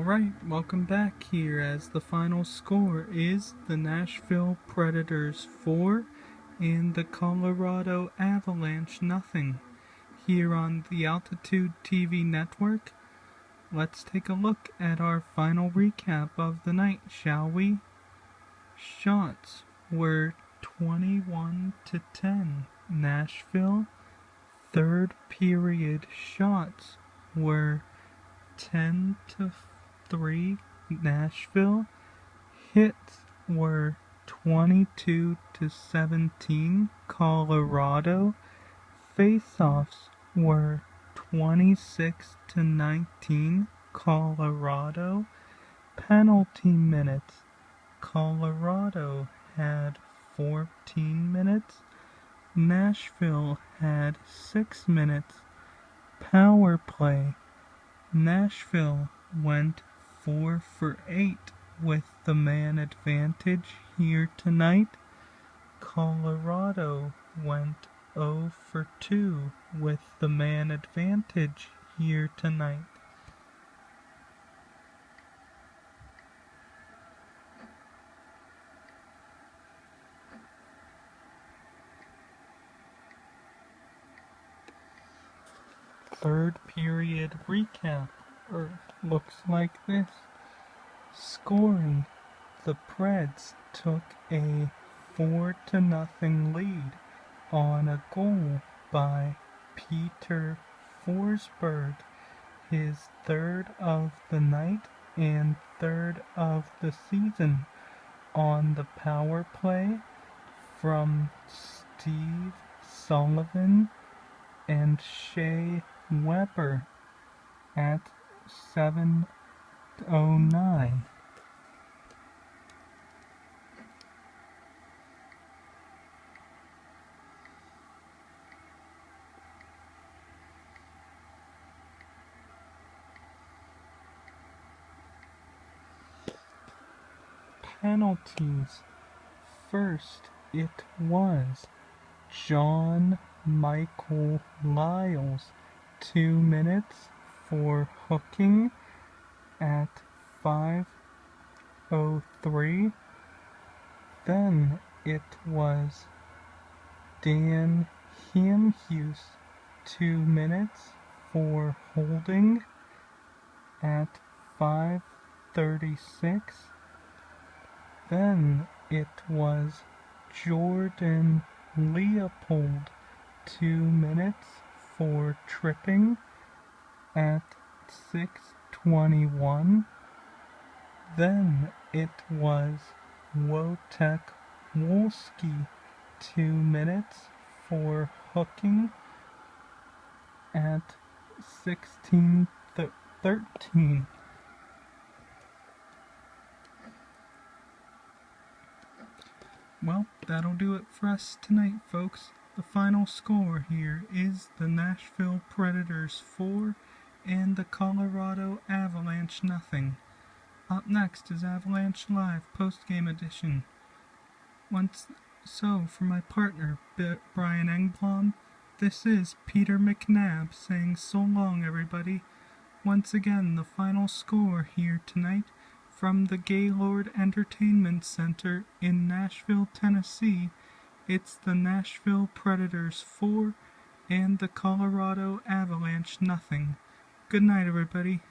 Alright, welcome back here as the final score is the Nashville Predators 4 and the Colorado Avalanche nothing. Here on the Altitude TV network, let's take a look at our final recap of the night, shall we? Shots were 21-10 Nashville. Third period shots were 10-3 Nashville. Hits were 22-17 Colorado. Faceoffs were 26-19 Colorado. Penalty minutes, Colorado had 14 minutes. Nashville had 6 minutes. Power play, Nashville went 4 for 8 with the man advantage here tonight. Colorado went 0 for 2 with the man advantage here tonight. Third period recap looks like this. Scoring, the Preds took a 4-0 lead on a goal by Peter Forsberg, his third of the night and third of the season. On the power play from Steve Sullivan and Shea Weber at 7:09. Penalties. First, it was John Michael Lyles, 2 minutes for hooking at 5:03. Then it was Dan Hamhuis, 2 minutes for holding at 5:36. Then it was Jordan Leopold, 2 minutes for tripping at 6:21. Then it was Wojtek Wolski, 2 minutes for hooking at 16:13. Well, that'll do it for us tonight, folks. The final score here is the Nashville Predators 4 and the Colorado Avalanche nothing. Up next is Avalanche Live post-game edition. For my partner, Brian Engblom, this is Peter McNabb saying so long, everybody. Once again, the final score here tonight from the Gaylord Entertainment Center in Nashville, Tennessee. It's the Nashville Predators 4 and the Colorado Avalanche nothing. Good night, everybody.